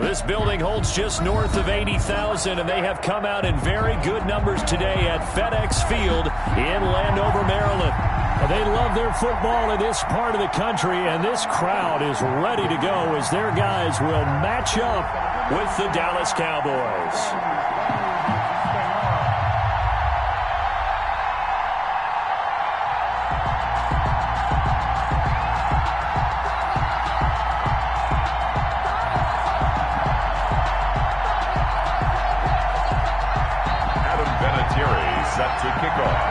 This building holds just north of 80,000, and they have come out in very good numbers today at FedEx Field in Landover, Maryland. They love their football in this part of the country, and this crowd is ready to go as their guys will match up with the Dallas Cowboys. Set to kick off.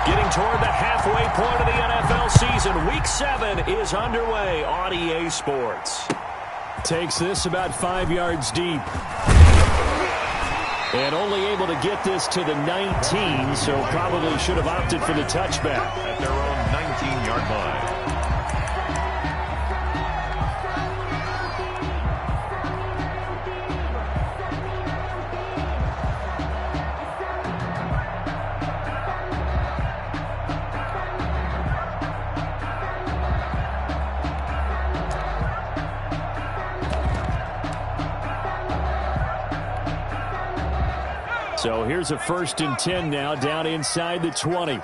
Getting toward the halfway point of the NFL season. Week 7 is underway on EA Sports. Takes this about 5 yards deep. And only able to get this to the 19, so probably should have opted for the touchback. At their own 19-yard line. So here's a 1st and 10 now, down inside the 20.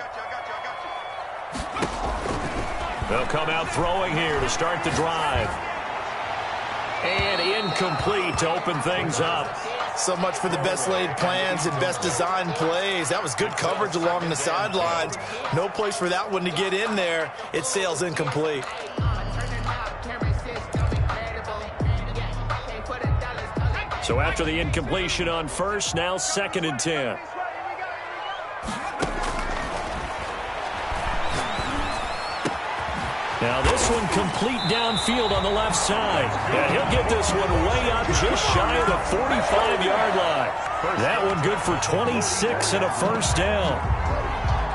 They'll come out throwing here to start the drive. And incomplete to open things up. So much for the best laid plans and best designed plays. That was good coverage along the sidelines. No place for that one to get in there. It sails incomplete. So after the incompletion on 1st, now 2nd and 10. Now this one complete downfield on the left side. And he'll get this one way up just shy of the 45-yard line. That one good for 26 and a 1st down.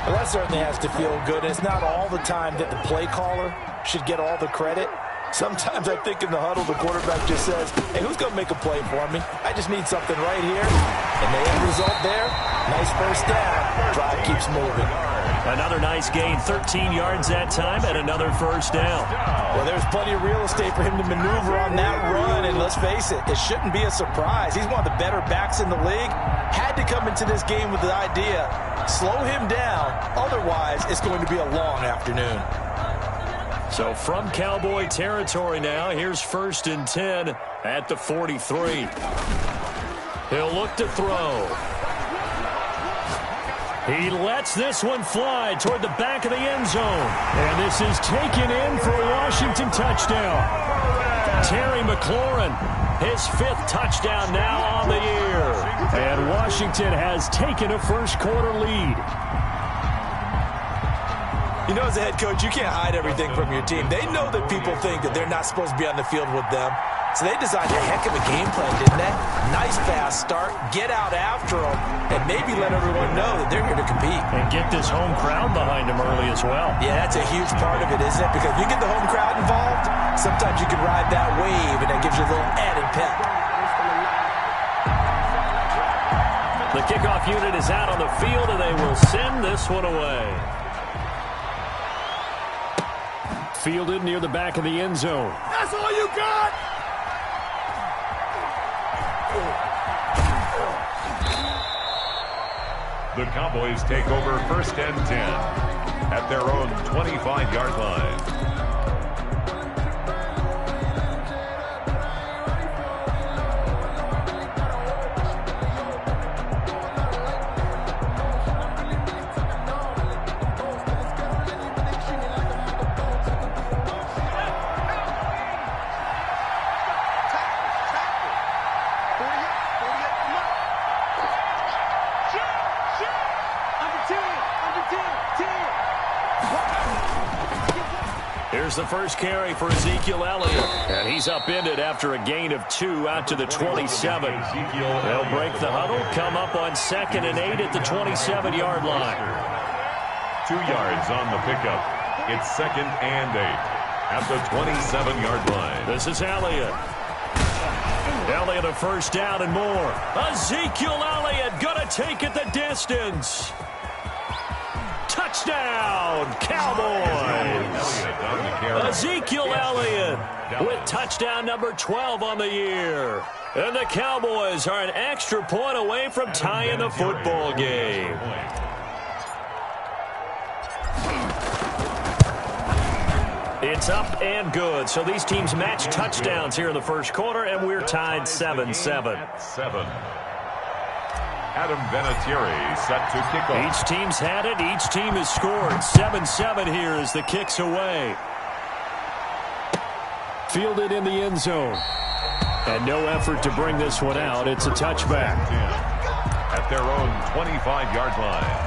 Well, that certainly has to feel good. It's not all the time that the play caller should get all the credit. Sometimes I think in the huddle, the quarterback just says, hey, who's going to make a play for me? I just need something right here. And the end result there, nice 1st down. Drive keeps moving. Another nice gain, 13 yards that time, and another 1st down. Well, there's plenty of real estate for him to maneuver on that run, and let's face it, it shouldn't be a surprise. He's one of the better backs in the league. Had to come into this game with the idea, slow him down, otherwise it's going to be a long afternoon. So from Cowboy territory now, here's 1st and 10 at the 43. He'll look to throw. He lets this one fly toward the back of the end zone. And this is taken in for a Washington touchdown. Terry McLaurin, his 5th touchdown now on the year. And Washington has taken a first-quarter lead. You know, as a head coach, you can't hide everything from your team. They know that people think that they're not supposed to be on the field with them. So they designed a heck of a game plan, didn't they? Nice fast start, get out after them, and maybe let everyone know that they're here to compete. And get this home crowd behind them early as well. Yeah, that's a huge part of it, isn't it? Because if you get the home crowd involved, sometimes you can ride that wave, and that gives you a little added pep. The kickoff unit is out on the field, and they will send this one away. Fielded near the back of the end zone. That's all you got? The Cowboys take over 1st and 10 at their own 25-yard line. Here's the first carry for Ezekiel Elliott. And he's upended after a gain of 2 out to the 27. They'll break the huddle, come up on 2nd and 8 at the 27-yard line. 2 yards on the pickup. It's 2nd and 8 at the 27-yard line. This is Elliott. They'll Elliott a first down and more. Ezekiel Elliott going to take it the distance. Touchdown, Cowboys. Ezekiel Elliott with touchdown number 12 on the year. And the Cowboys are an extra point away from tying the football game. It's up and good. So these teams match touchdowns here in the first quarter, and we're tied 7-7. Adam Vinatieri set to kick off. Each team's had it. Each team has scored. 7-7 here as the kick's away. Fielded in the end zone. And no effort to bring this one out. It's a touchback. At their own 25-yard line.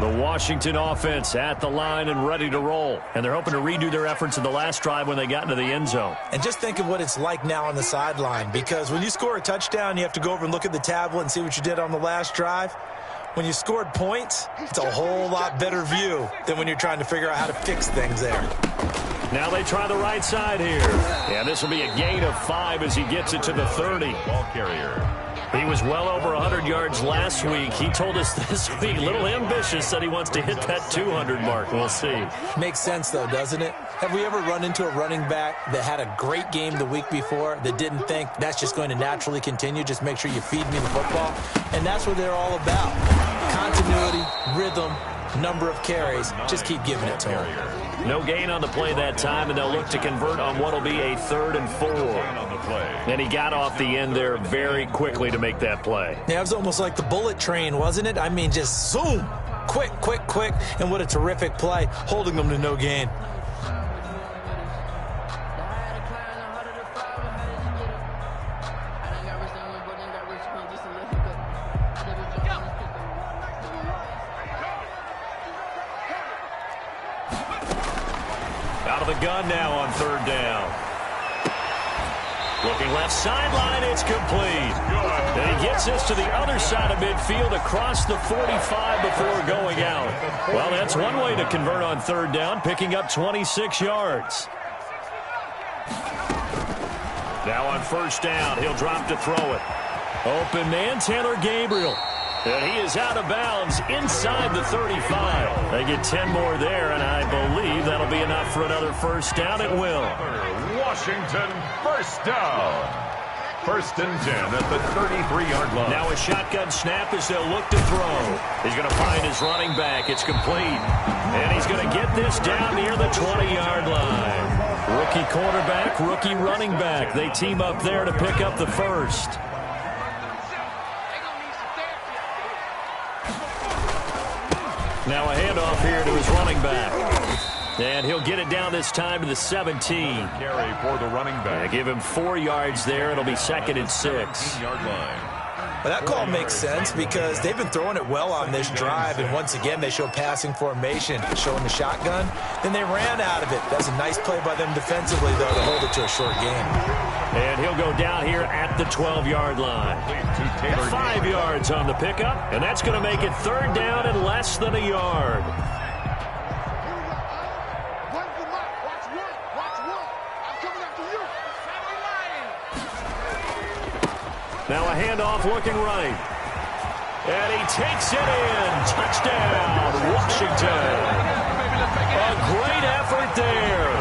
The Washington offense at the line and ready to roll. And they're hoping to redo their efforts in the last drive when they got into the end zone. And just think of what it's like now on the sideline, because when you score a touchdown, you have to go over and look at the tablet and see what you did on the last drive. When you scored points, it's a whole lot better view than when you're trying to figure out how to fix things there. Now they try the right side here. Yeah, this will be a gain of 5 as he gets it to the 30. Ball carrier. He was well over 100 yards last week. He told us this week, a little ambitious, said he wants to hit that 200 mark. We'll see. Makes sense, though, doesn't it? Have we ever run into a running back that had a great game the week before that didn't think that's just going to naturally continue? Just make sure you feed me the football. And that's what they're all about. Continuity, rhythm, number of carries. Just keep giving it to him. No gain on the play that time, and they'll look to convert on what will be a 3rd and 4. And he got off the end there very quickly to make that play. Yeah, it was almost like the bullet train, wasn't it? I mean, just zoom. Quick, quick, quick. And what a terrific play, holding them to no gain. Out of the gun now on 3rd down. Looking left sideline, it's complete. And he gets this to the other side of midfield across the 45 before going out. Well, that's one way to convert on 3rd down, picking up 26 yards. Now on 1st down, he'll drop to throw it. Open man, Taylor Gabriel. And he is out of bounds inside the 35. They get 10 more there, and I believe that'll be enough for another 1st down. It will. Washington, 1st down. 1st and 10 at the 33-yard line. Now a shotgun snap as they'll look to throw. He's going to find his running back. It's complete. And he's going to get this down near the 20-yard line. Rookie quarterback, rookie running back. They team up there to pick up the 1st. Now a handoff here to his running back. And he'll get it down this time to the 17. Carry for the running back. Give him 4 yards there. It'll be 2nd and 6. yard line. Well, that call makes sense because they've been throwing it well on this drive, and once again they show passing formation, showing the shotgun. Then they ran out of it. That's a nice play by them defensively, though, to hold it to a short game. And he'll go down here at the 12-yard line. 5 yards on the pickup, and that's going to make it 3rd down and less than a yard. Now a handoff looking right. And he takes it in. Touchdown, Washington. A great effort there.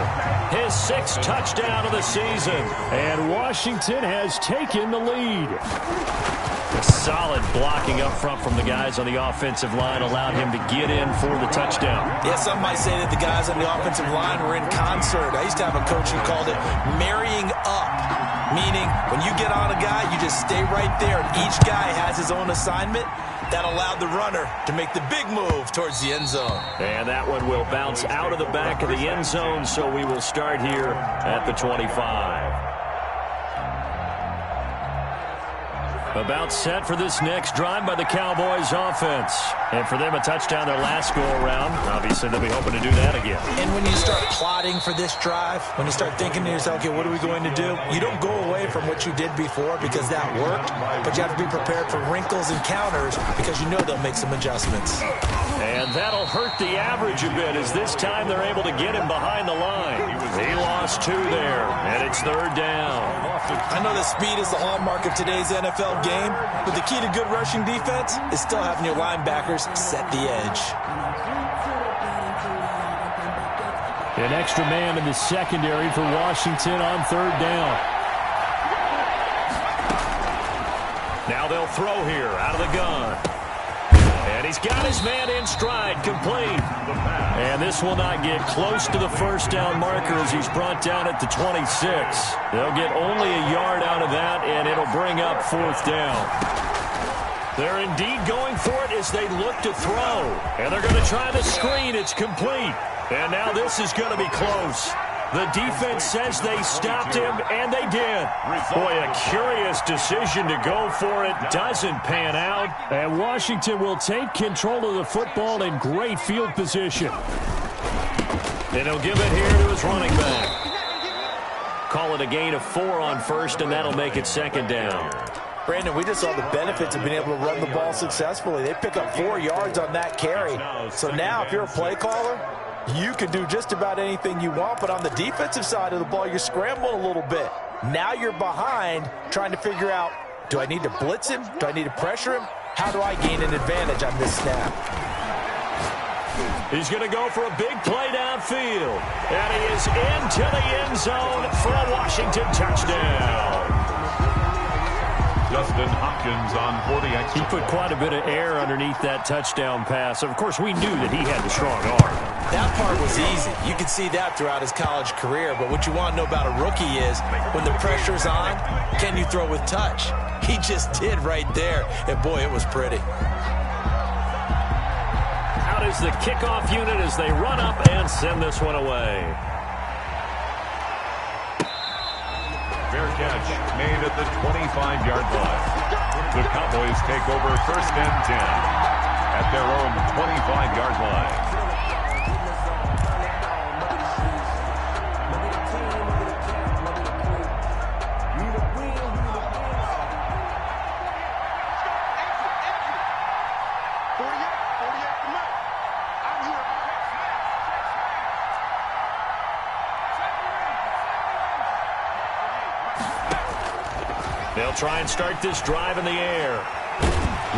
His 6th touchdown of the season. And Washington has taken the lead. A solid blocking up front from the guys on the offensive line allowed him to get in for the touchdown. Yeah, some might say that the guys on the offensive line were in concert. I used to have a coach who called it marrying up, meaning when you get on a guy, you just stay right there, and each guy has his own assignment. That allowed the runner to make the big move towards the end zone. And that one will bounce out of the back of the end zone, so we will start here at the 25. About set for this next drive by the Cowboys offense. And for them, a touchdown their last go-around. Obviously, they'll be hoping to do that again. And when you start plotting for this drive, when you start thinking to yourself, okay, what are we going to do? You don't go away from what you did before because that worked, but you have to be prepared for wrinkles and counters because you know they'll make some adjustments. And that'll hurt the average a bit as this time they're able to get him behind the line. He lost 2 there, and it's 3rd down. I know that speed is the hallmark of today's NFL game, but the key to good rushing defense is still having your linebackers set the edge. An extra man in the secondary for Washington on 3rd down. Now they'll throw here out of the gun. And he's got his man in stride, complete. And this will not get close to the first down marker as he's brought down at the 26. They'll get only a yard out of that, and it'll bring up 4th down. They're indeed going for it as they look to throw. And they're going to try the screen. It's complete. And now this is going to be close. The defense says they stopped him, and they did. Boy, a curious decision to go for it. Doesn't pan out. And Washington will take control of the football in great field position. And he'll give it here to his running back. Call it a gain of 4 on 1st, and that'll make it 2nd down. Brandon, we just saw the benefits of being able to run the ball successfully. They pick up 4 yards on that carry. So now if you're a play caller, you can do just about anything you want, but on the defensive side of the ball, you're scrambling a little bit. Now you're behind trying to figure out, do I need to blitz him? Do I need to pressure him? How do I gain an advantage on this snap? He's going to go for a big play downfield. And he is into the end zone for a Washington touchdown. Justin Hopkins on 40 extra. He put quite a bit of air underneath that touchdown pass. Of course, we knew that he had the strong arm. That part was easy. You could see that throughout his college career. But what you want to know about a rookie is when the pressure's on, can you throw with touch? He just did right there. And, boy, it was pretty. Out is the kickoff unit as they run up and send this one away. Fair catch made at the 25-yard line. The Cowboys take over 1st and 10 at their own 25-yard line. They'll try and start this drive in the air.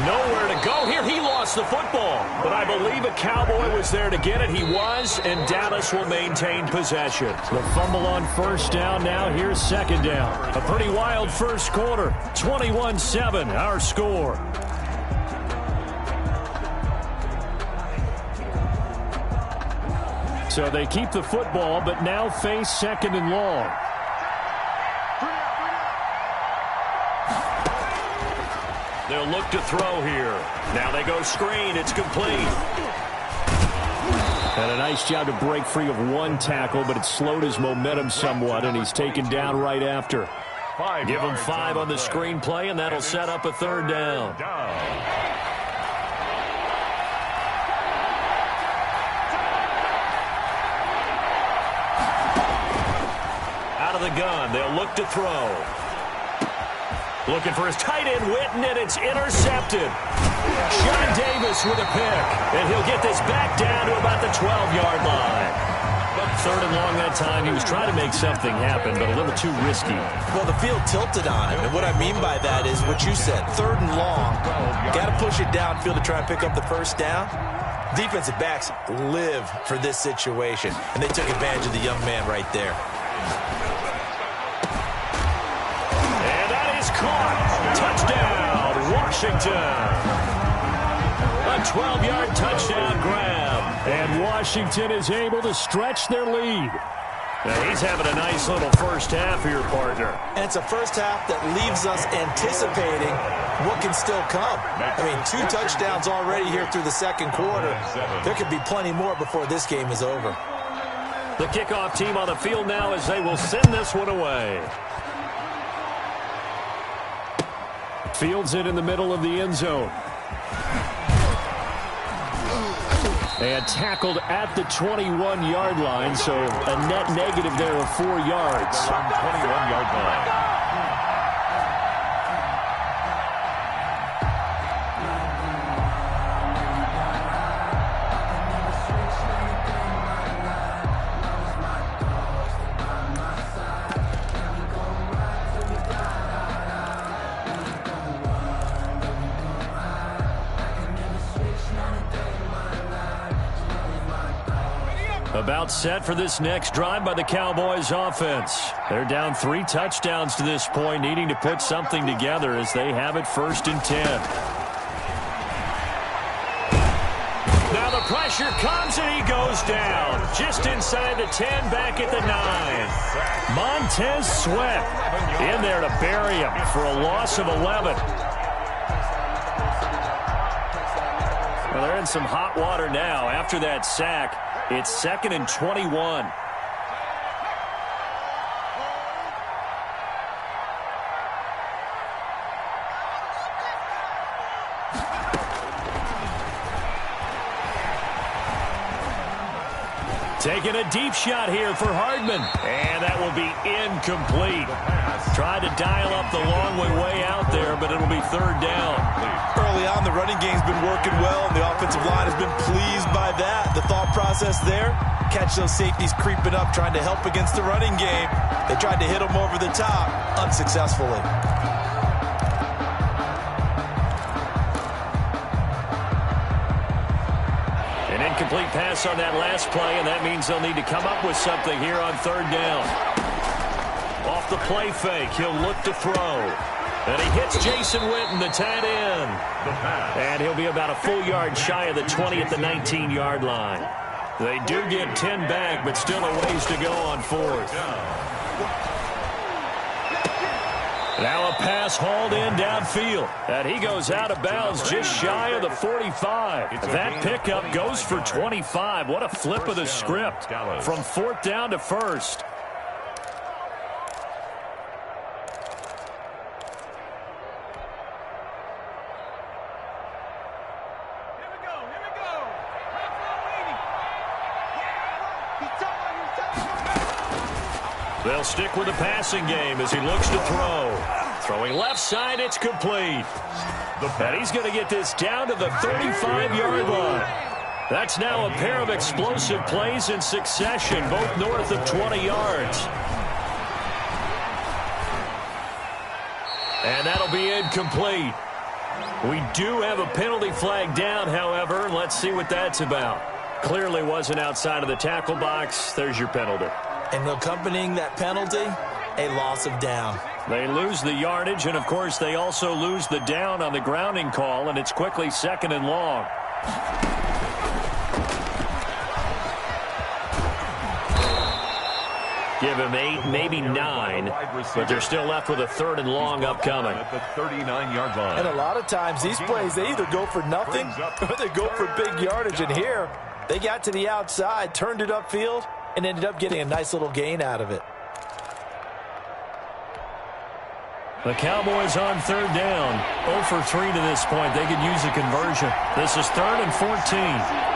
Nowhere to go here. He lost the football. But I believe a Cowboy was there to get it. He was, and Dallas will maintain possession. The fumble on 1st down. Now here's 2nd down. A pretty wild first quarter. 21-7, our score. So they keep the football, but now face 2nd and long. They'll look to throw here. Now they go screen. It's complete. And a nice job to break free of 1 tackle, but it slowed his momentum somewhat, and he's taken down right after. Give him 5 on the screen play, and that'll set up a 3rd down. Out of the gun. They'll look to throw. Looking for his tight end, Witten, and it's intercepted. John Davis with a pick, and he'll get this back down to about the 12-yard line. 3rd and long that time. He was trying to make something happen, but a little too risky. Well, the field tilted on him, and what I mean by that is what you said. 3rd and long, got to push it downfield to try and pick up the 1st down. Defensive backs live for this situation, and they took advantage of the young man right there. Caught. Touchdown, Washington. A 12-yard touchdown grab. And Washington is able to stretch their lead. Now he's having a nice little first half here, partner. And it's a first half that leaves us anticipating what can still come. I mean, 2 touchdowns already here through the 2nd quarter. There could be plenty more before this game is over. The kickoff team on the field now as they will send this one away. Fields it in the middle of the end zone. And tackled at the 21-yard line, so a net negative there of 4 yards. 21-yard line. About set for this next drive by the Cowboys offense. They're down 3 touchdowns to this point, needing to put something together as they have it 1st and 10. Now the pressure comes and he goes down. Just inside the 10, back at the 9. Montez Sweat in there to bury him for a loss of 11. Well, they're in some hot water now after that sack. It's 2nd and 21. Taking a deep shot here for Hardman. And that will be incomplete. Tried to dial up the long way out there, but it'll be 3rd down. Early on, the running game's been working well, and the offensive line has been pleased by that. The thought process there, catch those safeties creeping up, trying to help against the running game. They tried to hit them over the top, unsuccessfully. An incomplete pass on that last play, and that means they'll need to come up with something here on 3rd down. Off the play fake, he'll look to throw. And he hits Jason Witten, the tight end. And he'll be about a full yard shy of the 20 at the 19-yard line. They do get 10 back, but still a ways to go on 4th. Now a pass hauled in downfield. And he goes out of bounds just shy of the 45. That pickup goes for 25. What a flip of the script from 4th down to 1st. They'll stick with the passing game as he looks to throw. Throwing left side, it's complete. And he's going to get this down to the 35-yard line. That's now a pair of explosive plays in succession, both north of 20 yards. And that'll be incomplete. We do have a penalty flag down, however. Let's see what that's about. Clearly wasn't outside of the tackle box. There's your penalty. And accompanying that penalty, a loss of down. They lose the yardage, and, of course, they also lose the down on the grounding call, and it's quickly 2nd and long. Give him 8, maybe 9, but they're still left with a 3rd and long upcoming. At the 39-yard line. And a lot of times these plays, they either go for nothing or they go for big yardage. And here, they got to the outside, turned it upfield, and ended up getting a nice little gain out of it. The Cowboys on 3rd down. 0 for 3 to this point. They could use a conversion. This is 3rd and 14.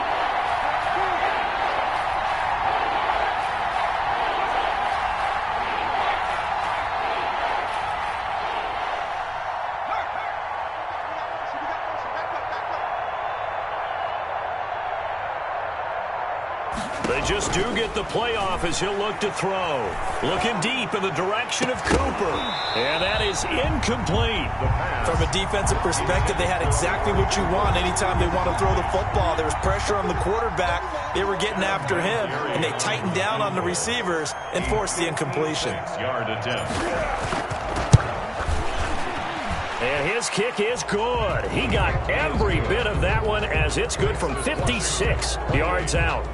They just do get the playoff as he'll look to throw. Looking deep in the direction of Cooper. And that is incomplete. From a defensive perspective, they had exactly what you want anytime they want to throw the football. There was pressure on the quarterback. They were getting after him, and they tightened down on the receivers and forced the incompletion. 6-yard attempt. And his kick is good. He got every bit of that one as it's good from 56 yards out.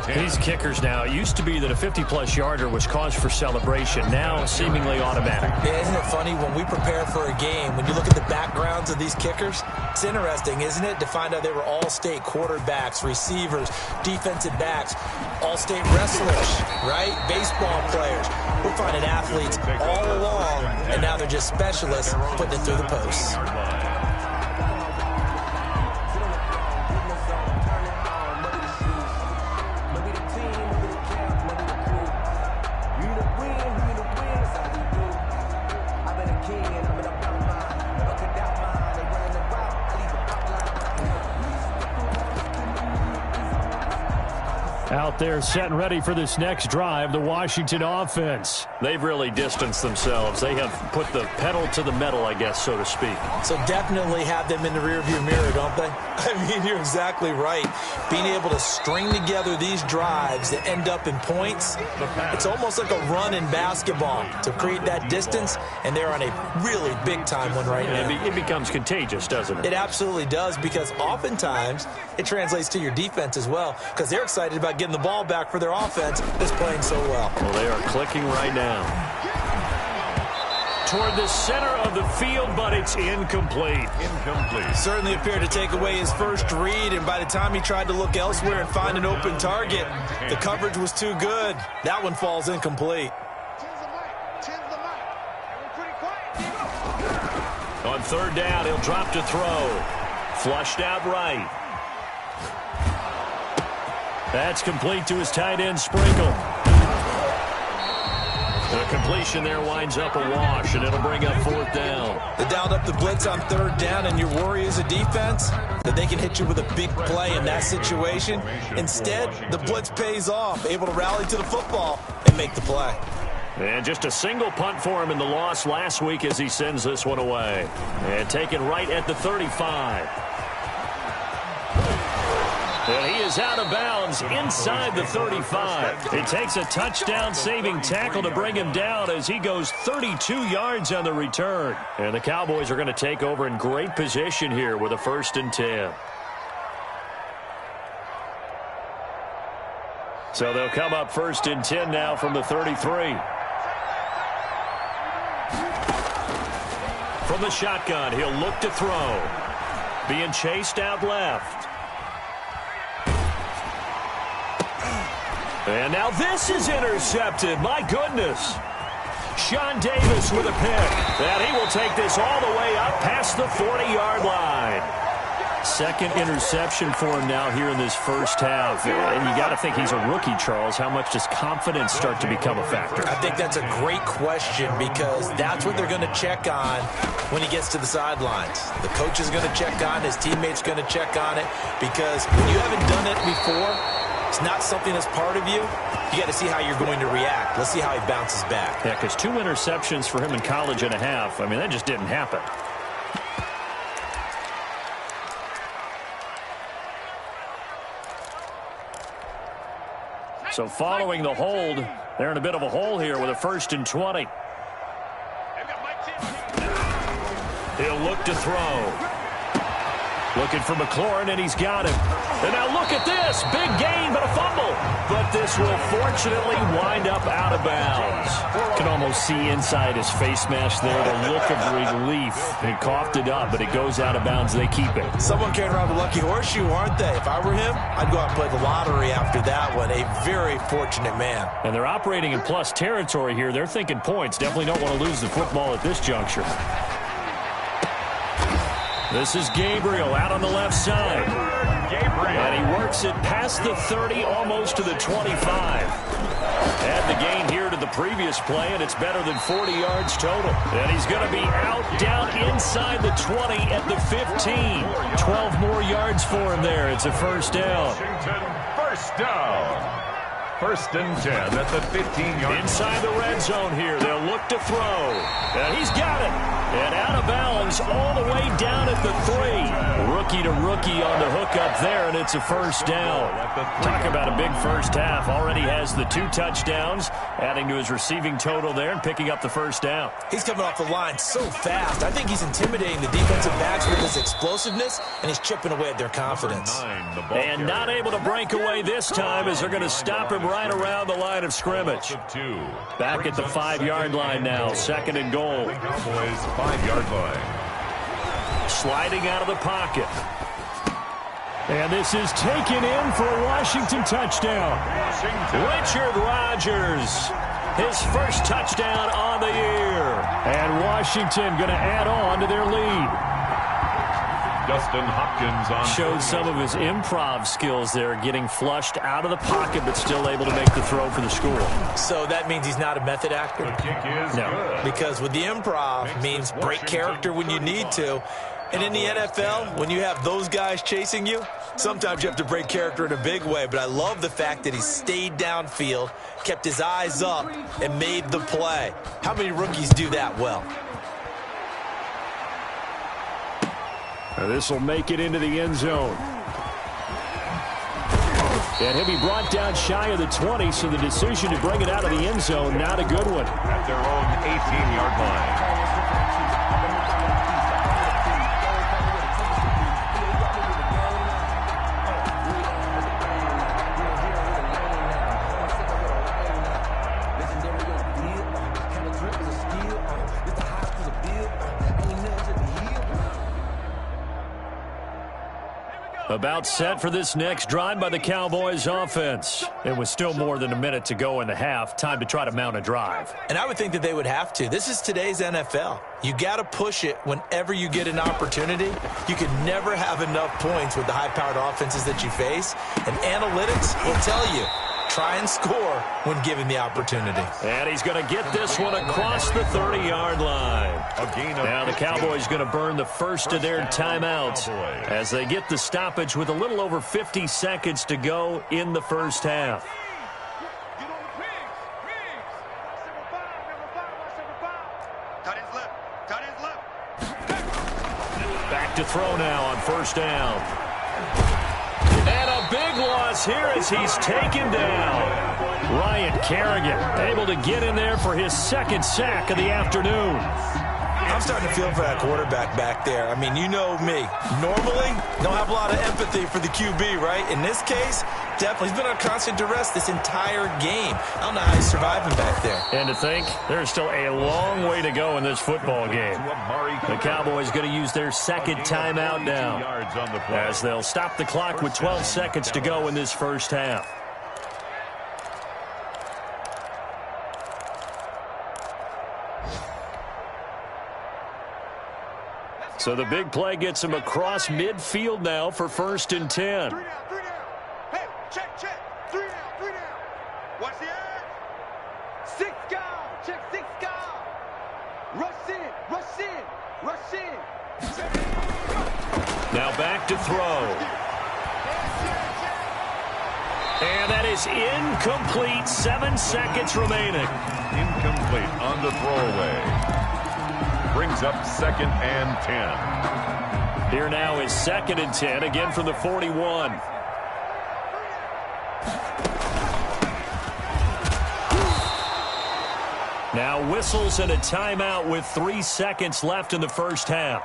These kickers now, it used to be that a 50-plus yarder was cause for celebration. Now seemingly automatic. Yeah, isn't it funny when we prepare for a game, when you look at the backgrounds of these kickers, it's interesting, isn't it, to find out they were all-state quarterbacks, receivers, defensive backs, all-state wrestlers, right? Baseball players. We're finding athletes all along, and now they're just specialists putting the through the posts. Out there set and ready for this next drive, the Washington offense. They've really distanced themselves. They have put the pedal to the metal, I guess, so to speak. So definitely have them in the rearview mirror, don't they? I mean, you're exactly right. Being able to string together these drives that end up in points, it's almost like a run in basketball to create that distance, and they're on a really big-time one right now. It becomes contagious, doesn't it? It absolutely does, because oftentimes it translates to your defense as well, because they're excited about getting the ball back for their offense that's playing so well. Well, they are clicking right now. Toward the center of the field, but it's incomplete. Certainly appeared to take away his first read, and by the time he tried to look elsewhere and find an open target, the coverage was too good. That one falls incomplete. On third down, he'll drop to throw. Flushed out right. That's complete to his tight end, Sprinkle. The completion there winds up a wash, and it'll bring up fourth down. They dialed up the blitz on third down, and your worry as a defense that they can hit you with a big play in that situation. Instead, the blitz pays off, able to rally to the football and make the play. And just a single punt for him in the loss last week as he sends this one away. And taken right at the 35. And he is out of bounds inside the 35. It takes a touchdown-saving tackle to bring him down as he goes 32 yards on the return. And the Cowboys are going to take over in great position here with a 1st and 10. So they'll come up 1st and 10 now from the 33. From the shotgun, he'll look to throw. Being chased out left. And now this is intercepted. My goodness. Sean Davis with a pick. And he will take this all the way up past the 40-yard line. Second interception for him now here in this first half. And you got to think he's a rookie, Charles. How much does confidence start to become a factor? I think that's a great question, because that's what they're going to check on when he gets to the sidelines. The coach is going to check on, his teammates going to check on it, because when you haven't done it before, it's not something that's part of you. You got to see how you're going to react. Let's see how he bounces back. Yeah, because 2 interceptions for him in college and a half. I mean, that just didn't happen. So following the hold, they're in a bit of a hole here with a 1st and 20. He'll look to throw. Looking for McLaurin, and he's got him. And now look at this. Big gain, but a fumble. But this will fortunately wind up out of bounds. Can almost see inside his face mask there the look of relief. He coughed it up, but it goes out of bounds. They keep it. Someone carrying around the lucky horseshoe, aren't they? If I were him, I'd go out and play the lottery after that one. A very fortunate man. And they're operating in plus territory here. They're thinking points. Definitely don't want to lose the football at this juncture. This is Gabriel out on the left side. And he works it past the 30, almost to the 25. Add the gain here to the previous play, and it's better than 40 yards total. And he's going to be out, down inside the 20 at the 15. 12 more yards for him there. It's a 1st down. First down. 1st and 10 at the 15-yard. Inside the red zone here. They'll look to throw. And he's got it. And out of bounds all the way down at the 3. Rookie to rookie on the hook up there, and it's a 1st down. Talk about a big first half. Already has the 2 touchdowns, adding to his receiving total there and picking up the 1st down. He's coming off the line so fast. I think he's intimidating the defensive backs with his explosiveness, and he's chipping away at their confidence. And not able to break away this time as they're going to stop him right around the line of scrimmage. Back at the 5-yard line now, 2nd and goal. Cowboys 5-yard line. Sliding out of the pocket. And this is taken in for a Washington touchdown. Richard Rodgers his first touchdown on the year. And Washington going to add on to their lead. Dustin Hopkins on showed some of his improv skills there, getting flushed out of the pocket but still able to make the throw for the score. So that means he's not a method actor? The kick is good. Because with the improv means break character when you need to. And in the NFL, when you have those guys chasing you, sometimes you have to break character in a big way. But I love the fact that he stayed downfield, kept his eyes up, and made the play. How many rookies do that well? This will make it into the end zone. And he'll be brought down shy of the 20, so the decision to bring it out of the end zone, not a good one. At their own 18-yard line. About set for this next drive by the Cowboys offense. It was still more than a minute to go in the half. Time to try to mount a drive. And I would think that they would have to. This is today's NFL. You got to push it whenever you get an opportunity. You can never have enough points with the high-powered offenses that you face. And analytics will tell you, try and score when given the opportunity. And he's going to get this one across the 30-yard line. Now the Cowboys going to burn the first of their timeouts as they get the stoppage with a little over 50 seconds to go in the first half. Back to throw now on first down. And a big loss here as he's taken down. Ryan Kerrigan able to get in there for his second sack of the afternoon. I'm starting to feel for that quarterback back there. I mean, you know me. Normally, don't have a lot of empathy for the QB, right? In this case, definitely. He's been on constant duress this entire game. I don't know how he's surviving back there. And to think, there's still a long way to go in this football game. The Cowboys going to use their second timeout now as they'll stop the clock with 12 seconds to go in this first half. So the big play gets him across midfield now for 1st and 10. 3 down. Hey, check. 3 down. Watch the edge. 6 guard. Check 6 guard. Rush in. Now back to throw. And that is incomplete. 7 seconds remaining. Incomplete on the throwaway. Brings up 2nd and 10. Here now is 2nd and 10, again from the 41. Now whistles and a timeout with 3 seconds left in the first half.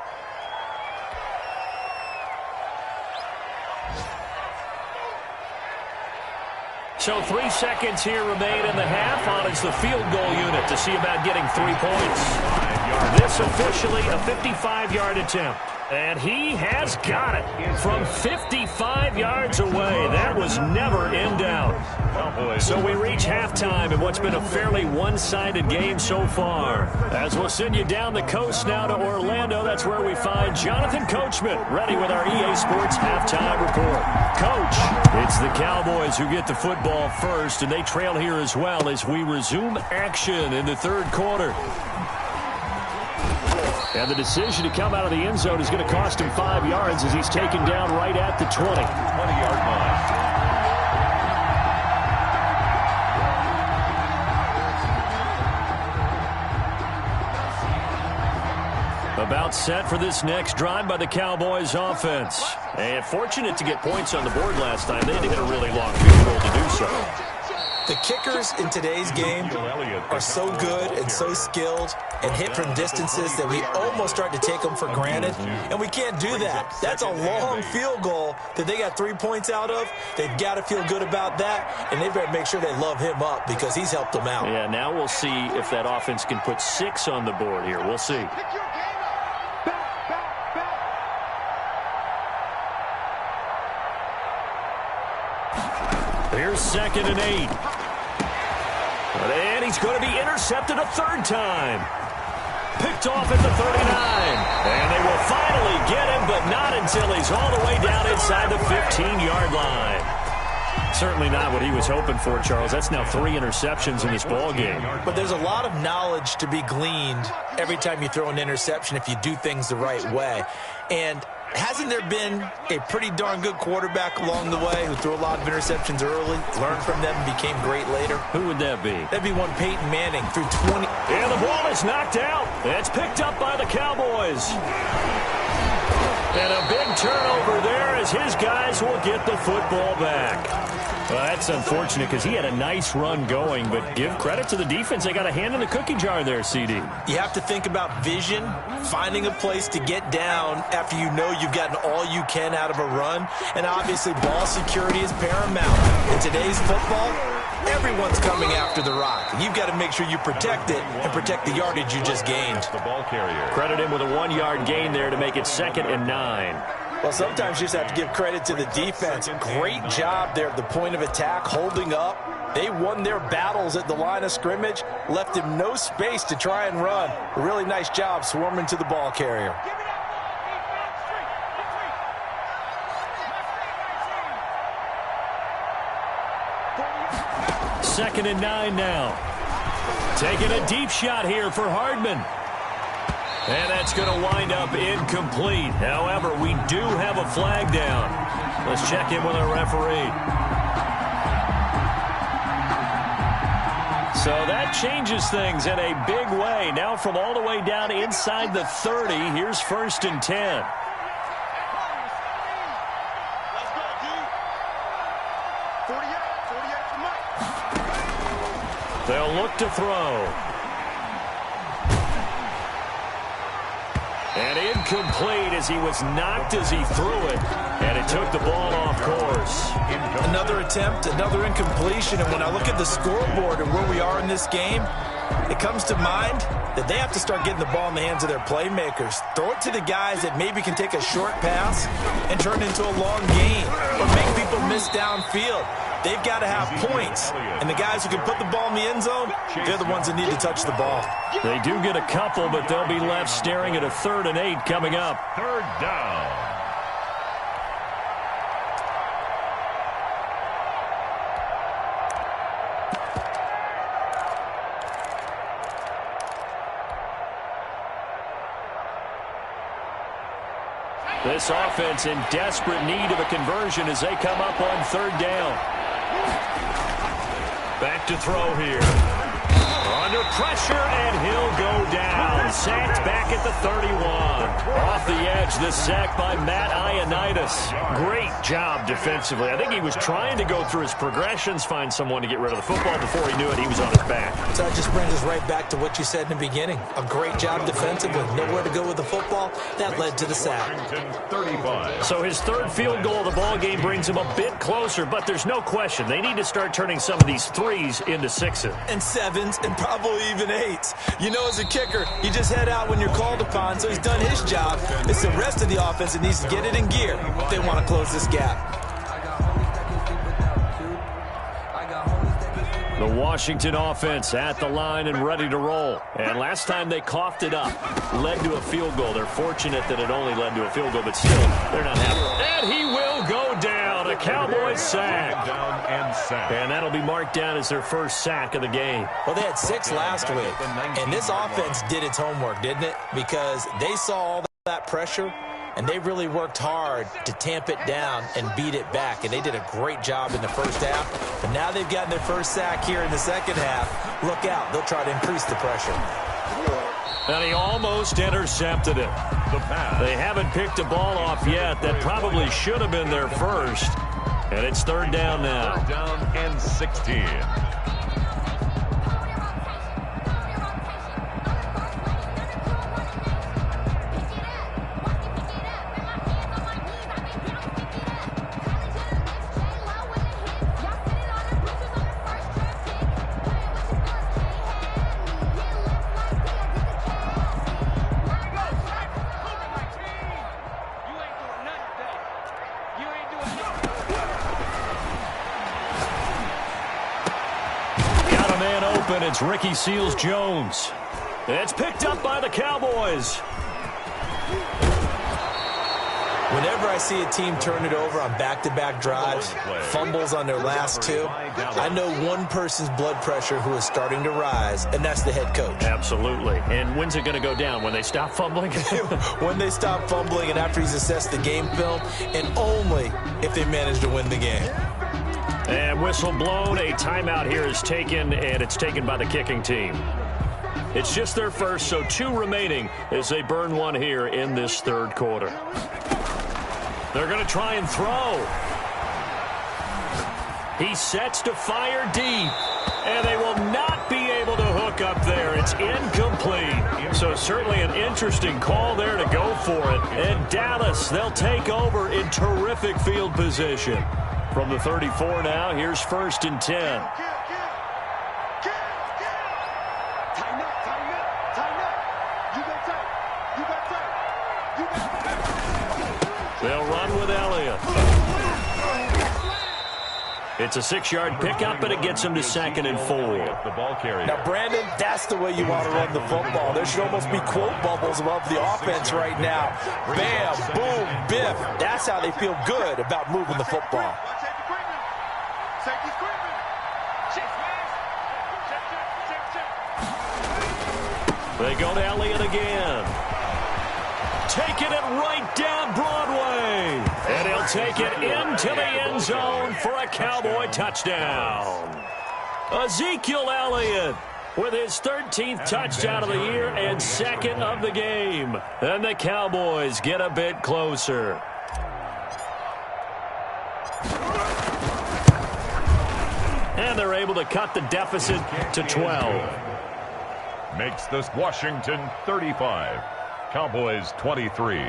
So 3 seconds here remain in the half. On is the field goal unit to see about getting 3 points. This officially a 55-yard attempt. And he has got it from 55 yards away. That was never in doubt. So we reach halftime in what's been a fairly one-sided game so far. As we'll send you down the coast now to Orlando, that's where we find Jonathan Coachman ready with our EA Sports halftime report. Coach, it's the Cowboys who get the football first, and they trail here as well as we resume action in the third quarter. And the decision to come out of the end zone is going to cost him 5 yards as he's taken down right at the 20-yard line. About set for this next drive by the Cowboys offense. And fortunate to get points on the board last time. They had to hit a really long field goal to do so. The kickers in today's game are so good and so skilled and hit from distances that we almost start to take them for granted, and we can't do that. That's a long field goal that they got 3 points out of. They've got to feel good about that, and they better make sure they love him up because he's helped them out. Yeah, now we'll see if that offense can put 6 on the board here. We'll see. Here's 2nd and 8. And he's going to be intercepted a third time. Picked off at the 39. And they will finally get him, but not until he's all the way down inside the 15-yard line. Certainly not what he was hoping for, Charles. That's now 3 interceptions in this ball game. But there's a lot of knowledge to be gleaned every time you throw an interception if you do things the right way. And hasn't there been a pretty darn good quarterback along the way who threw a lot of interceptions early, learned from them, and became great later? Who would that be? That'd be one Peyton Manning, threw 20. And the ball is knocked out. It's picked up by the Cowboys. And a big turnover there as his guys will get the football back. Well, that's unfortunate because he had a nice run going, but give credit to the defense. They got a hand in the cookie jar there, CD. You have to think about vision, finding a place to get down after you know you've gotten all you can out of a run, and obviously ball security is paramount. In today's football, everyone's coming after the rock. You've got to make sure you protect it and protect the yardage you just gained. The ball carrier. Credit him with a 1-yard gain there to make it 2nd and 9. Well, sometimes you just have to give credit to the defense. Great job there at the point of attack, holding up. They won their battles at the line of scrimmage, left him no space to try and run. A really nice job swarming to the ball carrier. 2nd and 9 now. Taking a deep shot here for Hardman. And that's going to wind up incomplete. However, we do have a flag down. Let's check in with our referee. So that changes things in a big way. Now from all the way down inside the 30, here's 1st and 10. They'll look to throw. And incomplete as he was knocked as he threw it. And it took the ball off course. Another attempt, another incompletion. And when I look at the scoreboard and where we are in this game, it comes to mind that they have to start getting the ball in the hands of their playmakers. Throw it to the guys that maybe can take a short pass and turn it into a long gain or make people miss downfield. They've got to have points. And the guys who can put the ball in the end zone, they're the ones that need to touch the ball. They do get a couple, but they'll be left staring at a 3rd and 8 coming up. 3rd down. This offense in desperate need of a conversion as they come up on 3rd down. Back to throw here. Under pressure, and he'll go down. Sacked back at the 31. Off the edge, this sack by Matt Ioannidis. Great job defensively. I think he was trying to go through his progressions, find someone to get rid of the football. Before he knew it, he was on his back. So that just brings us right back to what you said in the beginning. A great job defensively. Nowhere to go with the football. That led to the sack. 35. So his 3rd field goal of the ball game brings him a bit closer, but there's no question. They need to start turning some of these 3s into 6s. And 7s and probably even 8s. You know, as a kicker, you just head out when you're called upon, so he's done his job. It's the rest of the offense that needs to get it in gear if they want to close this gap. The Washington offense at the line and ready to roll. And last time they coughed it up, led to a field goal. They're fortunate that it only led to a field goal, but still, they're not happy. And he will go down. A Cowboys sack. And that'll be marked down as their 1st sack of the game. Well, they had 6 last week, and this offense did its homework, didn't it? Because they saw all that pressure, and they really worked hard to tamp it down and beat it back. And they did a great job in the 1st half. But now they've gotten their 1st sack here in the 2nd half. Look out. They'll try to increase the pressure. And he almost intercepted it. They haven't picked a ball off yet. That probably should have been their 1st. And it's 3rd down now. 3rd down and 16. open. It's Ricky Seals-Jones. It's picked up by the Cowboys. Whenever I see a team turn it over on back-to-back drives, fumbles on their last two, I know one person's blood pressure who is starting to rise, and that's the head coach. Absolutely. And when's it going to go down? When they stop fumbling? When they stop fumbling and after he's assessed the game film, and only if they manage to win the game. And whistle blown. A timeout here is taken, and it's taken by the kicking team. It's just their first, so 2 remaining as they burn one here in this third quarter. They're going to try and throw. He sets to fire deep, and they will not be able to hook up there. It's incomplete. So certainly an interesting call there to go for it. And Dallas, they'll take over in terrific field position. From the 34 now, here's 1st and 10. They'll run with Elliott. It's a 6-yard pickup, and it gets him to 2nd and 4. The ball carrier. Now, Brandon, that's the way you want to run the football. There should almost be quote bubbles above the offense right now. Bam, boom, biff. That's how they feel good about moving the football. They go to Elliott again. Taking it right down Broadway. And he'll take it into the end zone for a Cowboy touchdown. Ezekiel Elliott with his 13th touchdown of the year and 2nd of the game. And the Cowboys get a bit closer. And they're able to cut the deficit to 12. Makes this Washington 35. Cowboys 23.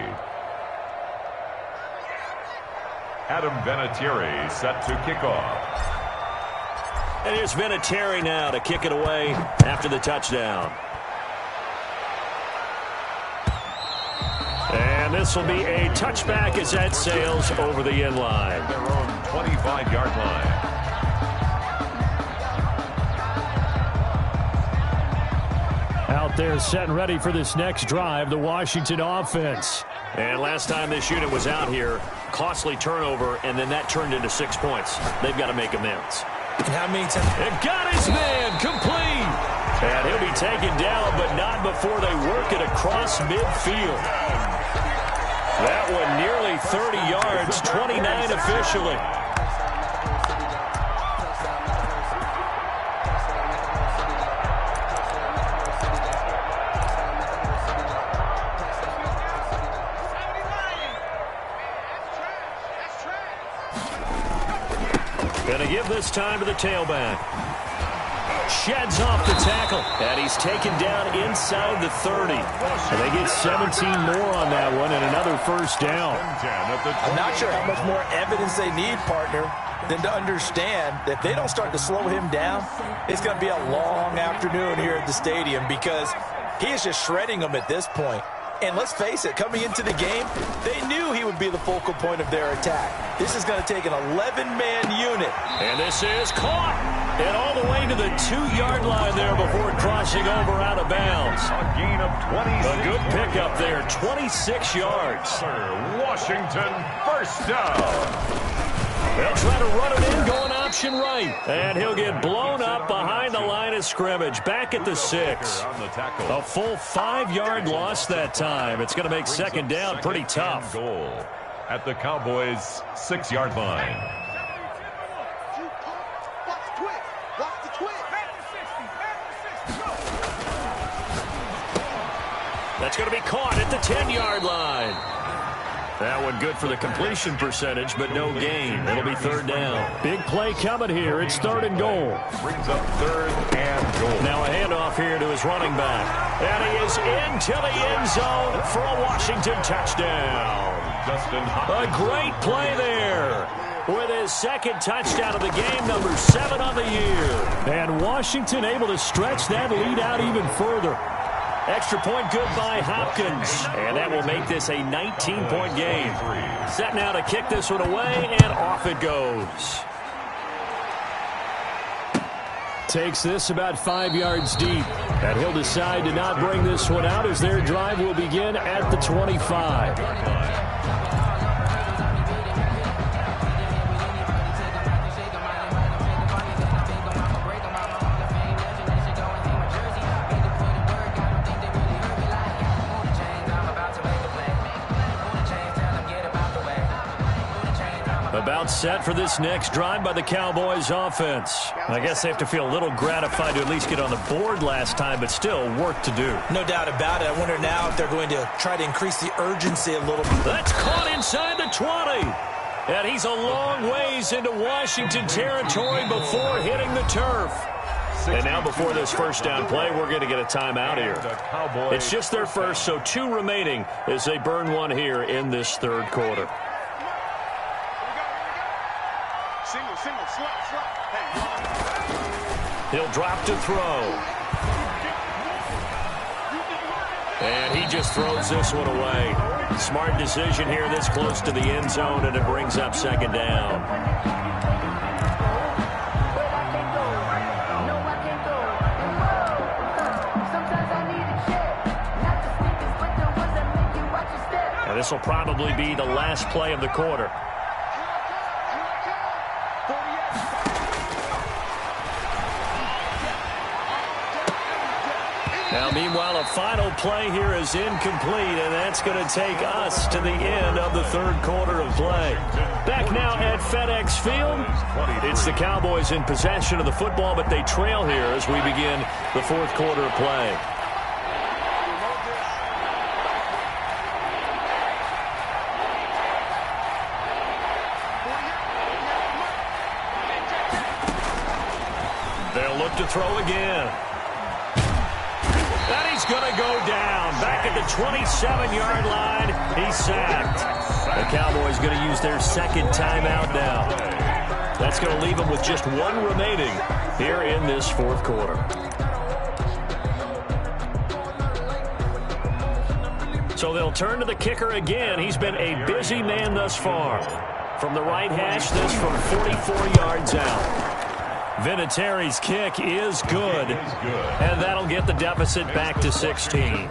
Adam Vinatieri set to kick off. And here's Vinatieri now to kick it away after the touchdown. And this will be a touchback as that sails over the end line. Their own 25-yard line. Out there set and ready for this next drive, the Washington offense. And last time this unit was out here, costly turnover, and then that turned into 6 points. They've got to make amends. And how many times? It got his man complete. And he'll be taken down, but not before they work it across midfield. That one nearly 30 yards, 29 officially. Gonna give this time to the tailback. Sheds off the tackle, and he's taken down inside the 30. And they get 17 more on that one and another first down. I'm not sure how much more evidence they need, partner, than to understand that if they don't start to slow him down, it's going to be a long afternoon here at the stadium because he is just shredding them at this point. And let's face it, coming into the game, they knew he would be the focal point of their attack. This is going to take an 11-man unit. And this is caught. And all the way to the 2-yard line there before crossing over out of bounds. A gain of 26. A good pickup there, 26 yards. Washington, first down. They'll try to run it in, going option right. And he'll get blown up behind the line of scrimmage, back at the 6. A full 5-yard loss that time. It's going to make second down pretty tough. Goal at the Cowboys' 6-yard line. That's going to be caught at the 10-yard line. That one good for the completion percentage, but no gain. It'll be third down. Big play coming here. It's third and goal. Brings up third and goal. Now a handoff here to his running back. And he is into the end zone for a Washington touchdown. A great play there with his second touchdown of the game, number 7 on the year. And Washington able to stretch that lead out even further. Extra point good by Hopkins. And that will make this a 19-point game. Set now to kick this one away, and off it goes. Takes this about 5 yards deep. And he'll decide to not bring this one out as their drive will begin at the 25. About set for this next drive by the Cowboys offense. I guess they have to feel a little gratified to at least get on the board last time, but still work to do. No doubt about it. I wonder now if they're going to try to increase the urgency a little bit. That's caught inside the 20. And he's a long ways into Washington territory before hitting the turf. And now before this first down play, we're going to get a timeout here. It's just their first, so 2 remaining as they burn one here in this third quarter. Single, slot. He'll drop to throw. And he just throws this one away. Smart decision here this close to the end zone, and it brings up second down. And this will probably be the last play of the quarter. Now, meanwhile, a final play here is incomplete, and that's going to take us to the end of the third quarter of play. Back now at FedEx Field, it's the Cowboys in possession of the football, but they trail here as we begin the fourth quarter of play. They'll look to throw again. And he's going to go down. Back at the 27-yard line, he's sacked. The Cowboys going to use their second timeout now. That's going to leave them with just 1 remaining here in this fourth quarter. So they'll turn to the kicker again. He's been a busy man thus far. From the right hash, this from 44 yards out. Vinatieri's kick is good, and that'll get the deficit back to 16.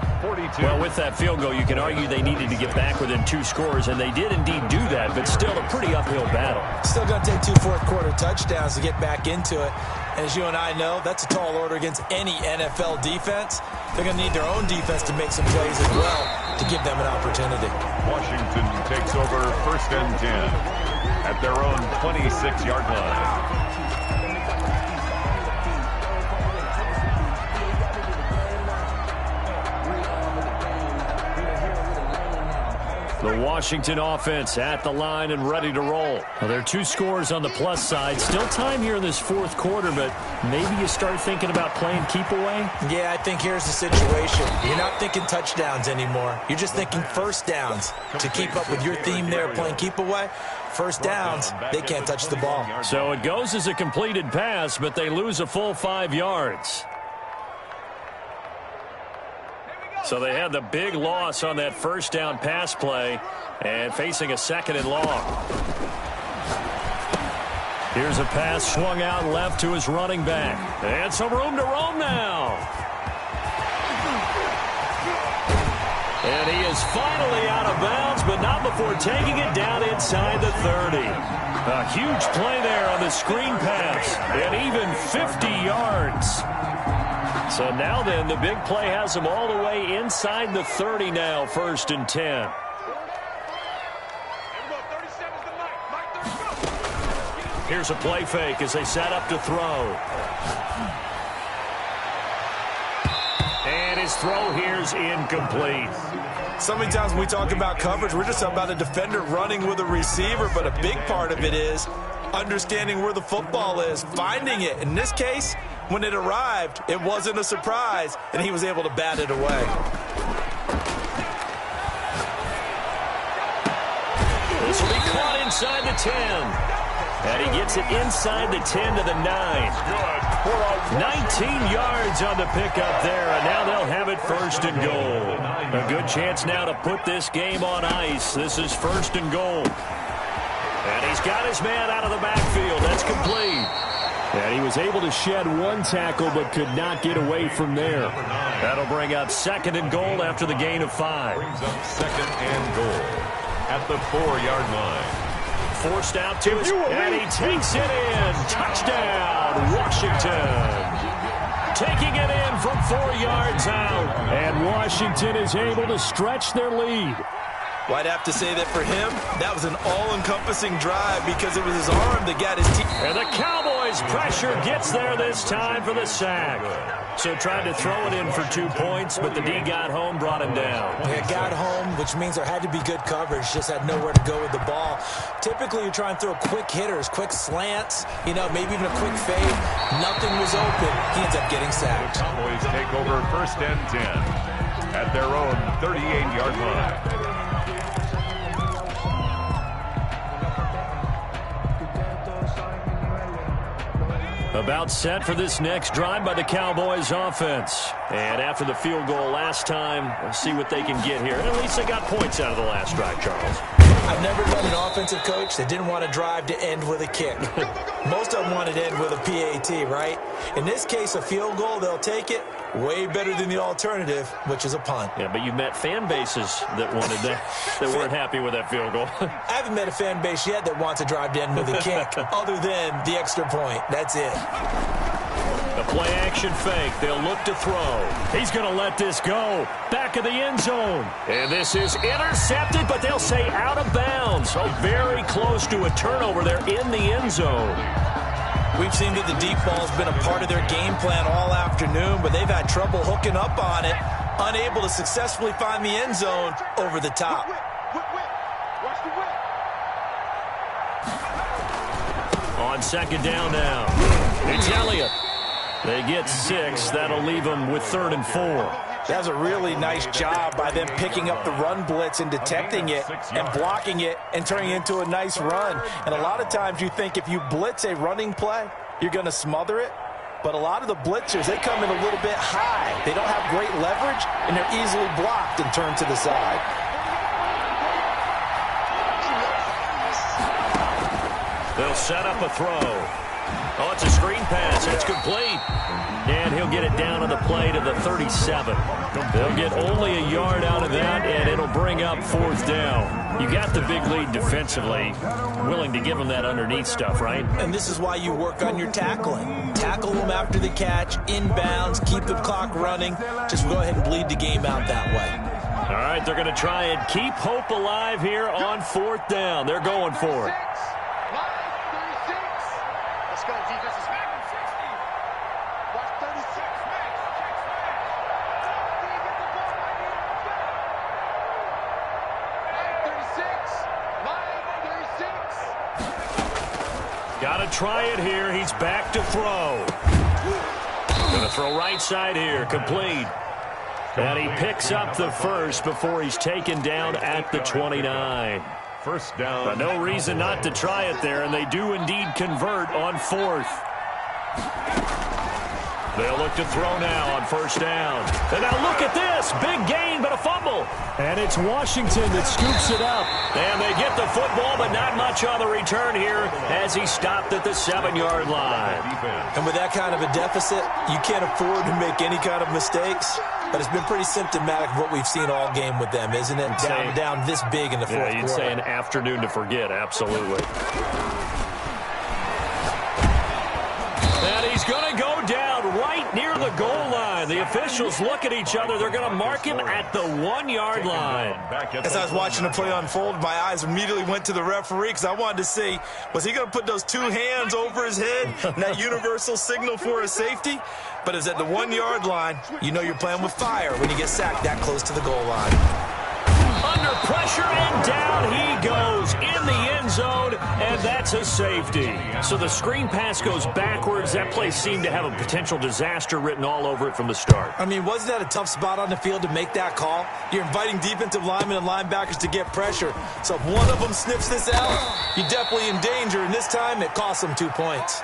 Well, with that field goal, you can argue they needed to get back within 2 scores, and they did indeed do that, but still a pretty uphill battle. Still going to take 2 fourth-quarter touchdowns to get back into it. And as you and I know, that's a tall order against any NFL defense. They're going to need their own defense to make some plays as well to give them an opportunity. Washington takes over first and 10 at their own 26-yard line. The Washington offense at the line and ready to roll. Well, there are 2 scores on the plus side. Still time here in this fourth quarter, but maybe you start thinking about playing keep away? Yeah, I think here's the situation. You're not thinking touchdowns anymore. You're just thinking first downs. To keep up with your theme there, playing keep away, first downs, they can't touch the ball. So it goes as a completed pass, but they lose a full 5 yards. So they had the big loss on that first down pass play and facing a second and long. Here's a pass swung out left to his running back. And some room to roam now. And he is finally out of bounds, but not before taking it down inside the 30. A huge play there on the screen pass, and even 50 yards. So now then, the big play has them all the way inside the 30 now, first and 10. Here's a play fake as they set up to throw. And his throw here's incomplete. So many times when we talk about coverage, we're just about a defender running with a receiver, but a big part of it is understanding where the football is, finding it. In this case, when it arrived, it wasn't a surprise, and he was able to bat it away. This will be caught inside the 10. And he gets it inside the 10 to the 9. 19 yards on the pickup there, and now they'll have it first and goal. A good chance now to put this game on ice. This is first and goal. And he's got his man out of the backfield. That's complete. And he was able to shed one tackle but could not get away from there. That'll bring up 2nd and goal after the gain of 5. Brings up 2nd and goal at the 4-yard line. Forced out to his, and he takes it in. Touchdown, Washington. Taking it in from 4 yards out. And Washington is able to stretch their lead. Well, I'd have to say that for him, that was an all-encompassing drive because it was his arm that got his teeth. And the Cowboys' pressure gets there this time for the sack. So tried to throw it in for 2 points, but the D got home, brought him down. It got home, which means there had to be good coverage. Just had nowhere to go with the ball. Typically, you try and throw quick hitters, quick slants, maybe even a quick fade. Nothing was open. He ends up getting sacked. The Cowboys take over 1st and 10 at their own 38-yard line. About set for this next drive by the Cowboys offense. And after the field goal last time, we'll see what they can get here. At least they got points out of the last drive, Charles. I've never been an offensive coach that didn't want to drive to end with a kick. Most of them wanted to end with a PAT, right? In this case, a field goal, they'll take it. Way better than the alternative, which is a punt. Yeah, but you've met fan bases that wanted that, that weren't happy with that field goal. I haven't met a fan base yet that wants to drive to end with a kick, other than the extra point. That's it. The play-action fake. They'll look to throw. He's going to let this go. Back of the end zone. And this is intercepted, but they'll say out of bounds. So very close to a turnover there in the end zone. We've seen that the deep ball's been a part of their game plan all afternoon, but they've had trouble hooking up on it, unable to successfully find the end zone over the top. On 2nd down now. It's Elliott. They get 6. That'll leave them with 3rd and 4. That was a really nice job by them picking up the run blitz and detecting it and blocking it and turning it into a nice run. And a lot of times you think if you blitz a running play, you're going to smother it. But a lot of the blitzers, they come in a little bit high. They don't have great leverage, and they're easily blocked and turned to the side. They'll set up a throw. Oh, it's a screen pass. It's complete. And he'll get it down on the play to the 37. They'll get only a yard out of that, and it'll bring up 4th down. You got the big lead defensively, willing to give them that underneath stuff, right? And this is why you work on your tackling. Tackle them after the catch, inbounds, keep the clock running. Just go ahead and bleed the game out that way. All right, they're going to try and keep hope alive here on 4th down. They're going for it. Got to try it here. He's back to throw. Going to throw right side here. Complete. And he picks up the first before he's taken down at the 29. 1st down. But no reason not to try it there, and they do indeed convert on 4th. They'll look to throw now on 1st down. And now look at this. Big gain, but a fumble. And it's Washington that scoops it up. And they get the football, but not much on the return here as he stopped at the 7-yard line. And with that kind of a deficit, you can't afford to make any kind of mistakes. But it's been pretty symptomatic of what we've seen all game with them, isn't it? Down this big in the fourth quarter. You'd say an afternoon to forget, absolutely. And he's going to go down right near the goal line. The officials look at each other. They're going to mark him at the 1-yard line. As I was watching the play unfold, my eyes immediately went to the referee because I wanted to see, was he going to put those 2 hands over his head and that universal signal for a safety? But it's at the 1-yard line. You know you're playing with fire when you get sacked that close to the goal line. Under pressure, and down he goes in the end zone, and that's a safety. So the screen pass goes backwards. That play seemed to have a potential disaster written all over it from the start. I mean, wasn't that a tough spot on the field to make that call? You're inviting defensive linemen and linebackers to get pressure. So if one of them sniffs this out, you're definitely in danger, and this time it costs them 2 points.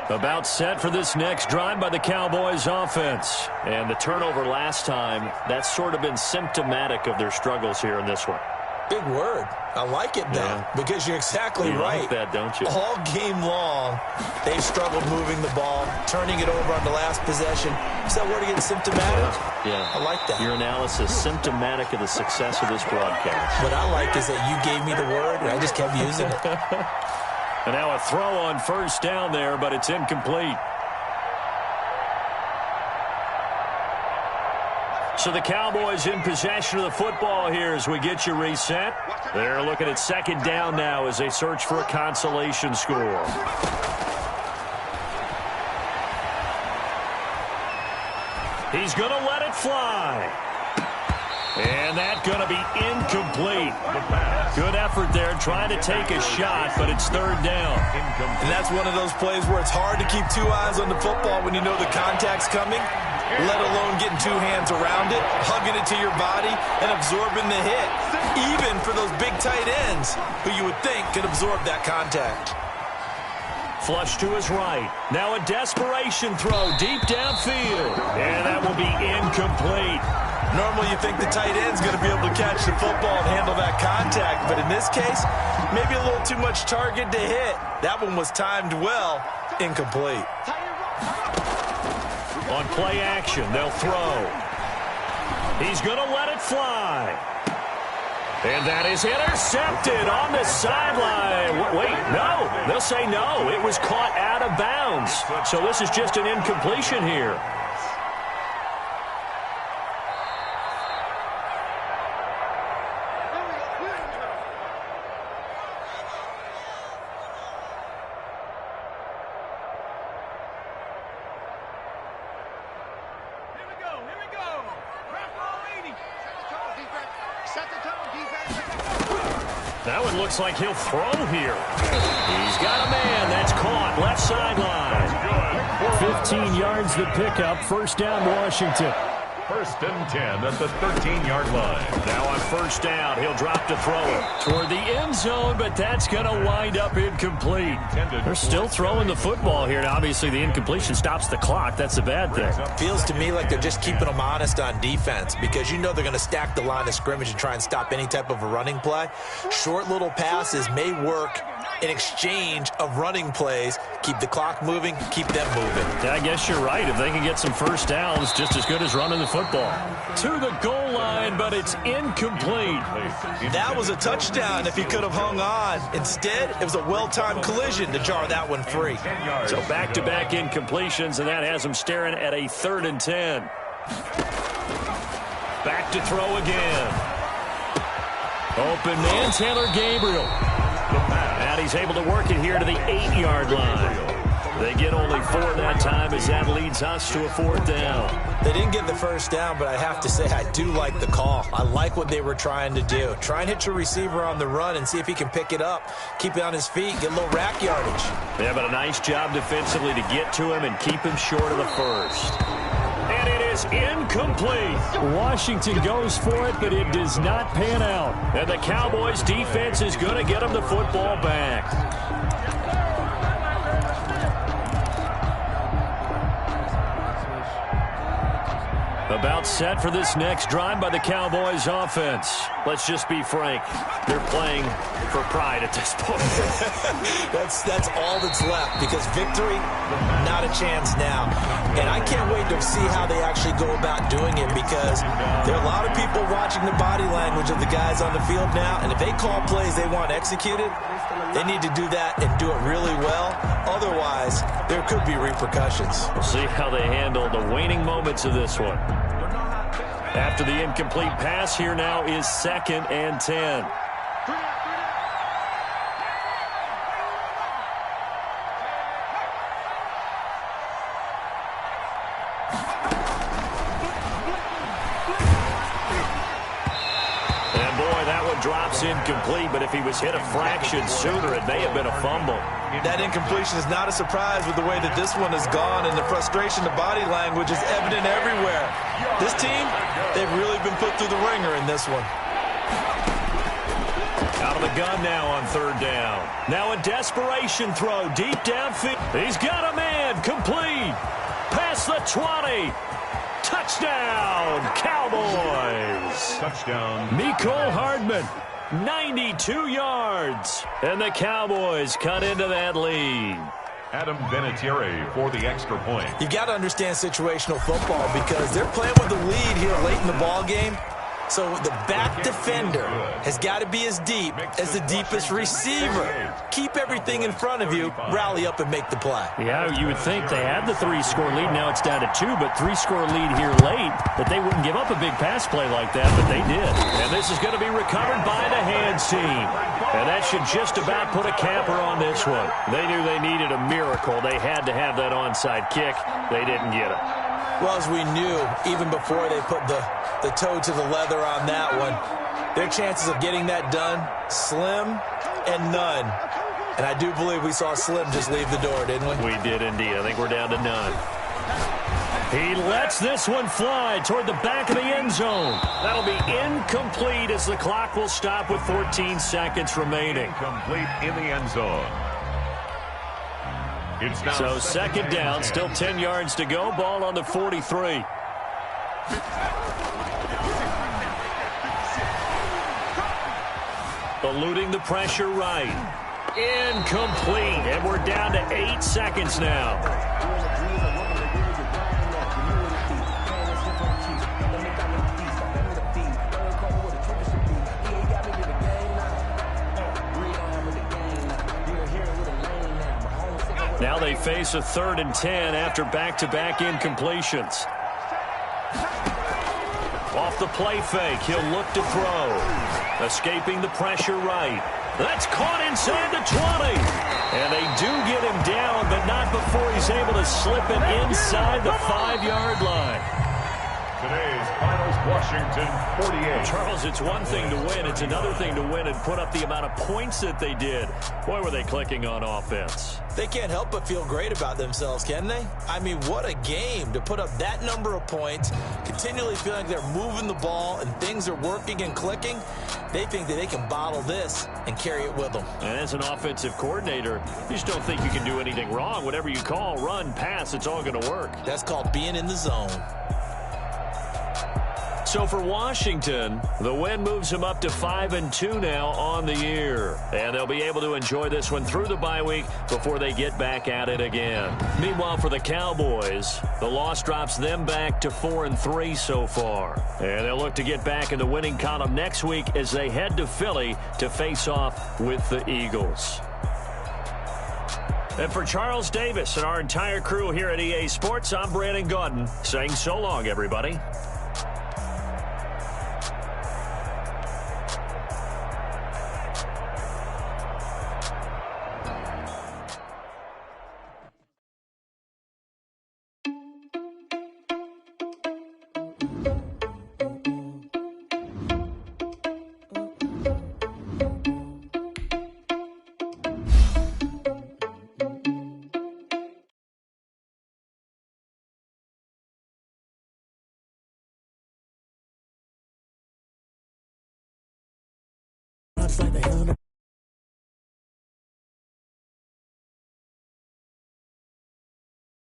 About set for this next drive by the Cowboys offense. And the turnover last time, that's sort of been symptomatic of their struggles here in this one. Big word. I like it, though, because you're exactly right. You like that, don't you? All game long, they've struggled moving the ball, turning it over on the last possession. Is that word again, symptomatic? Yeah. I like that. Your analysis, symptomatic of the success of this broadcast. What I like is that you gave me the word, and I just kept using it. And now a throw on first down there, but it's incomplete. So the Cowboys in possession of the football here as we get you reset. They're looking at second down now as they search for a consolation score. He's going to let it fly. And that's going to be incomplete. Good effort there trying to take a shot, but it's third down. And that's one of those plays where it's hard to keep two eyes on the football when you know the contact's coming, let alone getting two hands around it, hugging it to your body, and absorbing the hit, even for those big tight ends who you would think could absorb that contact. Flush to his right. Now a desperation throw deep downfield. And that will be incomplete. Normally you think the tight end's going to be able to catch the football and handle that contact, but in this case, maybe a little too much target to hit. That one was timed well, incomplete. On play action, they'll throw. He's going to let it fly. And that is intercepted on the sideline. Wait, no. They'll say no. It was caught out of bounds. So this is just an incompletion here. That one looks like he'll throw here. He's got a man. That's caught. Left sideline. 15 yards the pickup. First down, Washington. First and 10 at the 13-yard line. Now on first down, he'll drop to throw it toward the end zone, but that's going to wind up incomplete. They're still throwing the football here. Now, obviously, the incompletion stops the clock. That's a bad thing. Feels to me like they're just keeping them honest on defense because you know they're going to stack the line of scrimmage and try and stop any type of a running play. Short little passes may work in exchange of running plays. Keep the clock moving, keep them moving. Yeah, I guess you're right. If they can get some first downs, just as good as running the football. To the goal line, but it's incomplete. That was a touchdown if he could have hung on. Instead, it was a well-timed collision to jar that one free. So back-to-back incompletions, and that has them staring at a 3rd and 10. Back to throw again. Open man, Taylor Gabriel. And he's able to work it here to the 8-yard line. They get only 4 that time as that leads us to a 4th down. They didn't get the first down, but I have to say I do like the call. I like what they were trying to do. Try and hit your receiver on the run and see if he can pick it up, keep it on his feet, get a little rack yardage. Yeah, but a nice job defensively to get to him and keep him short of the first. And it is incomplete. Washington goes for it, but it does not pan out. And the Cowboys defense is going to get them the football back. About set for this next drive by the Cowboys offense. Let's just be frank. They're playing for pride at this point. That's all that's left because victory, not a chance now. And I can't wait to see how they actually go about doing it because there are a lot of people watching the body language of the guys on the field now. And if they call plays they want executed, they need to do that and do it really well. Otherwise, there could be repercussions. We'll see how they handle the waning moments of this one. After the incomplete pass, here now is 2nd and 10. And boy, that one drops incomplete, but if he was hit a fraction sooner, it may have been a fumble. That incompletion is not a surprise with the way that this one has gone, and the frustration, the body language is evident everywhere. This team, they've really been put through the ringer in this one. Out of the gun now on third down. Now a desperation throw deep downfield. He's got a man. Complete. Past the 20. Touchdown, Cowboys. Touchdown. Mecole Hardman, 92 yards. And the Cowboys cut into that lead. Adam Vinatieri for the extra point. You got to understand situational football because they're playing with the lead here late in the ball game. So the back defender has got to be as deep as the deepest receiver. Keep everything in front of you, rally up and make the play. Yeah, you would think they had the 3-score lead. Now it's down to 2, but 3-score lead here late. That they wouldn't give up a big pass play like that, but they did. And this is going to be recovered by the hands team. And that should just about put a capper on this one. They knew they needed a miracle. They had to have that onside kick. They didn't get it. Well, as we knew, even before they put the toe to the leather on that one, their chances of getting that done, slim and none. And I do believe we saw Slim just leave the door, didn't we? We did indeed. I think we're down to none. He lets this one fly toward the back of the end zone. That'll be incomplete as the clock will stop with 14 seconds remaining. Complete in the end zone. It's now so second down, still 10 yards to go. Ball on the 43. Eluding the pressure right. Incomplete. And we're down to 8 seconds now. Now they face a 3rd and 10 after back-to-back incompletions. Off the play fake, he'll look to throw. Escaping the pressure right. That's caught inside the 20. And they do get him down, but not before he's able to slip it inside the 5-yard line. Today's finals, Washington 48. Charles, it's one thing to win. It's another thing to win and put up the amount of points that they did. Boy, were they clicking on offense. They can't help but feel great about themselves, can they? I mean, what a game to put up that number of points, continually feeling like they're moving the ball and things are working and clicking. They think that they can bottle this and carry it with them. And as an offensive coordinator, you just don't think you can do anything wrong. Whatever you call, run, pass, it's all going to work. That's called being in the zone. So for Washington, the win moves them up to 5-2 now on the year. And they'll be able to enjoy this one through the bye week before they get back at it again. Meanwhile, for the Cowboys, the loss drops them back to 4-3 so far. And they'll look to get back in the winning column next week as they head to Philly to face off with the Eagles. And for Charles Davis and our entire crew here at EA Sports, I'm Brandon Gaudin saying so long, everybody. Like the